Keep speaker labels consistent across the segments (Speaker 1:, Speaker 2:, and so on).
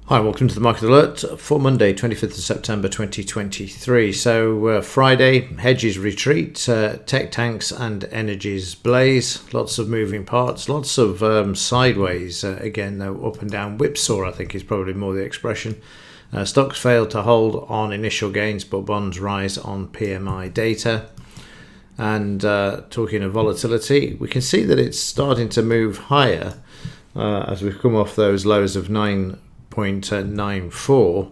Speaker 1: Hi, welcome to the Market Alert for Monday, 25th of September 2023. So Friday, hedges retreat, tech tanks and energies blaze, lots of moving parts, lots of sideways, again though up and down whipsaw I think is probably more the expression. Stocks failed to hold on initial gains, but bonds rise on PMI data. And talking of volatility, we can see that it's starting to move higher as we've come off those lows of 9.94,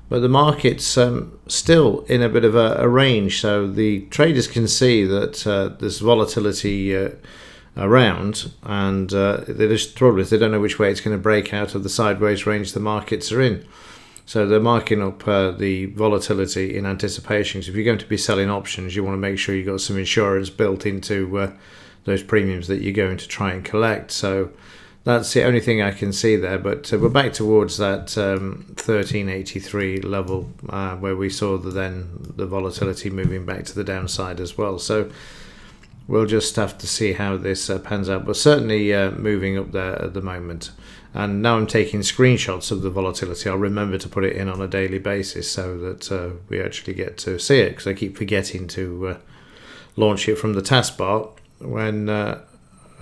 Speaker 1: but the market's still in a bit of a range, so the traders can see that there's volatility around, and they just trouble is they don't know which way it's going to break out of the sideways range the markets are in. So they're marking up the volatility in anticipation. So if you're going to be selling options, you want to make sure you've got some insurance built into those premiums that you're going to try and collect. So that's the only thing I can see there, but we're back towards that 1383 level where we saw the volatility moving back to the downside as well. So we'll just have to see how this pans out, but certainly moving up there at the moment. And now I'm taking screenshots of the volatility. I'll remember to put it in on a daily basis so that we actually get to see it, because I keep forgetting to launch it from the taskbar when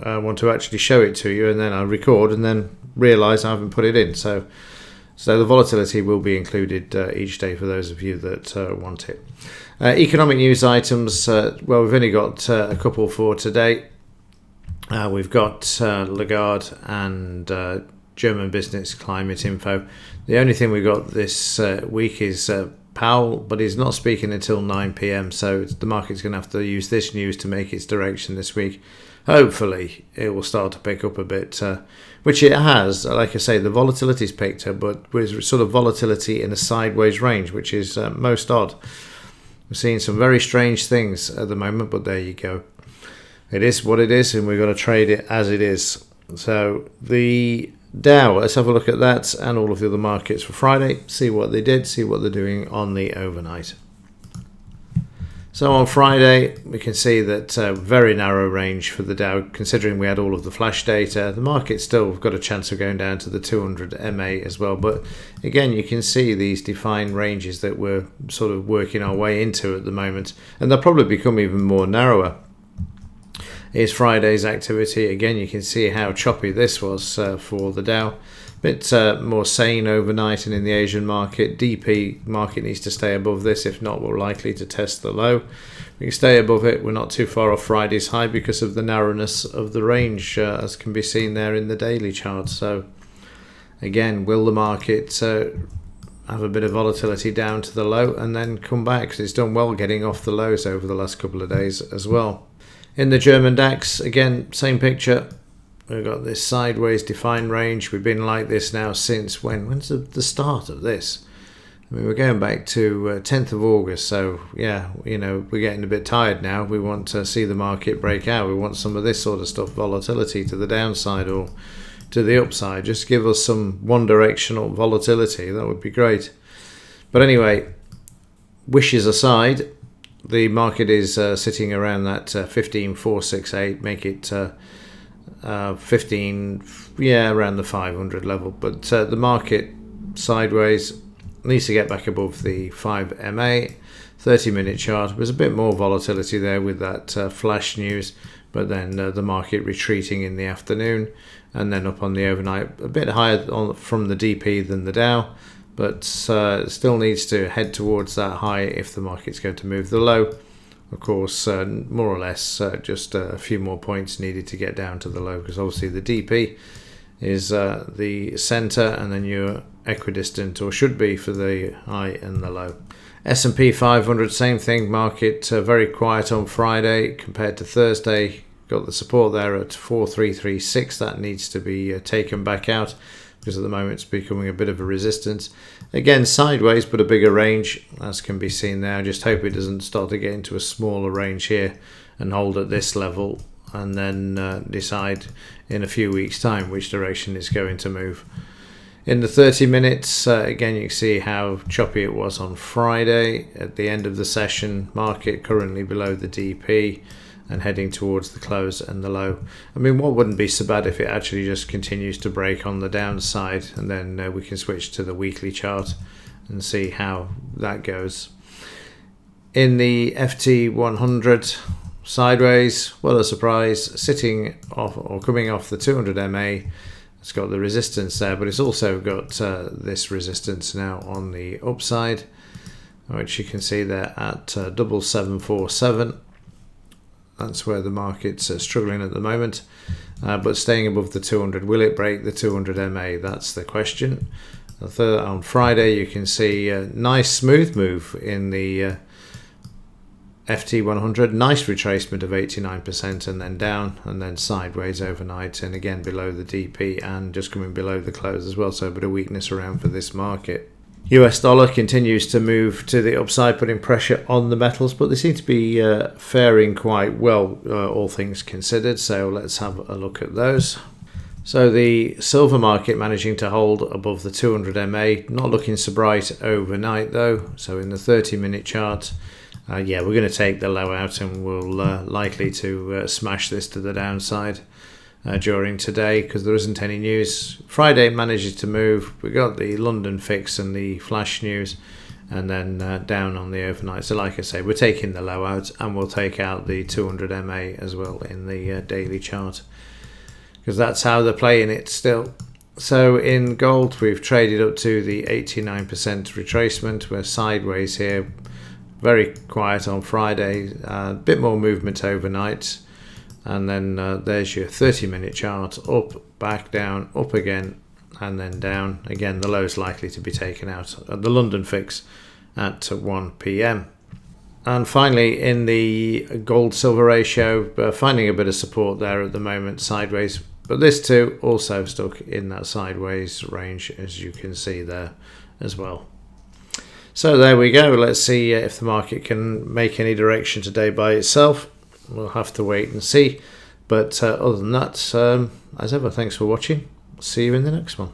Speaker 1: I want to actually show it to you, and then I record and then realise I haven't put it in. So the volatility will be included each day for those of you that want it. Economic news items, well, we've only got a couple for today. We've got Lagarde and German business climate info. The only thing we've got this week is Powell, but he's not speaking until 9 p.m, so the market's going to have to use this news to make its direction this week. Hopefully it will start to pick up a bit, which it has. Like I say, the volatility's picked up, but with sort of volatility in a sideways range, which is most odd. We're seeing some very strange things at the moment, but there you go. It is what it is, and we've got to trade it as it is. So the Dow, let's have a look at that and all of the other markets for Friday, see what they did, see what they're doing on the overnight. So on Friday, we can see that very narrow range for the Dow, considering we had all of the flash data. The market still got a chance of going down to the 200 MA as well. But again, you can see these defined ranges that we're sort of working our way into at the moment. And they'll probably become even more narrower. Here's Friday's activity. Again, you can see how choppy this was for the Dow. Bit more sane overnight, and in the Asian market, DP market needs to stay above this. If not, we're likely to test the low. We can stay above it. We're not too far off Friday's high because of the narrowness of the range, as can be seen there in the daily chart. So again, will the market have a bit of volatility down to the low and then come back? Because it's done well getting off the lows over the last couple of days as well. In the German DAX, again, same picture. We've got this sideways defined range. We've been like this now since when? When's the start of this? I mean, we're going back to 10th of August. So, yeah, we're getting a bit tired now. We want to see the market break out. We want some of this sort of stuff, volatility to the downside or to the upside. Just give us some one-directional volatility. That would be great. But anyway, wishes aside, the market is sitting around that 15,468. Make it 15, around the 500 level, but the market sideways needs to get back above the 5 MA. 30-minute chart, there's a bit more volatility there with that flash news, but then the market retreating in the afternoon, and then up on the overnight, a bit higher from the DP than the Dow, but still needs to head towards that high if the market's going to move. The low, of course, more or less just a few more points needed to get down to the low, because obviously the DP is the center, and then you're equidistant, or should be, for the high and the low. S&P 500, same thing. Market very quiet on Friday compared to Thursday. Got the support there at 4336. That needs to be taken back out, because at the moment it's becoming a bit of a resistance. Again, sideways, but a bigger range, as can be seen there. I just hope it doesn't start to get into a smaller range here and hold at this level, and then decide in a few weeks' time which direction it's going to move. In the 30 minutes, again, you can see how choppy it was on Friday. At the end of the session, market currently below the DP. and heading towards the close and the low. I mean, what wouldn't be so bad if it actually just continues to break on the downside, and then we can switch to the weekly chart and see how that goes. In the FT 100 sideways, what a surprise, sitting off or coming off the 200 MA. It's got the resistance there, but it's also got this resistance now on the upside, which you can see there at 7747. That's where the market's struggling at the moment, but staying above the 200. Will it break the 200 MA? That's the question. On Friday, you can see a nice smooth move in the FT 100. Nice retracement of 89% and then down and then sideways overnight, and again below the DP and just coming below the close as well. So a bit of weakness around for this market. US dollar continues to move to the upside, putting pressure on the metals, but they seem to be faring quite well, all things considered. So let's have a look at those. So the silver market managing to hold above the 200 MA, not looking so bright overnight though. So in the 30-minute chart, we're going to take the low out, and we'll likely to smash this to the downside during today, because there isn't any news. Friday manages to move. We got the London fix and the flash news, and then down on the overnight. So like I say, we're taking the low out, and we'll take out the 200 MA as well in the daily chart, because that's how they're playing it still. So in gold, we've traded up to the 89% retracement. We're sideways here, very quiet on Friday, a bit more movement overnight. And then there's your 30-minute chart, up, back, down, up again, and then down. Again, the low is likely to be taken out at the London fix at 1 p.m. And finally, in the gold-silver ratio, finding a bit of support there at the moment, sideways. But this too, also stuck in that sideways range, as you can see there as well. So there we go. Let's see if the market can make any direction today by itself. We'll have to wait and see. But other than that, as ever, thanks for watching. See you in the next one.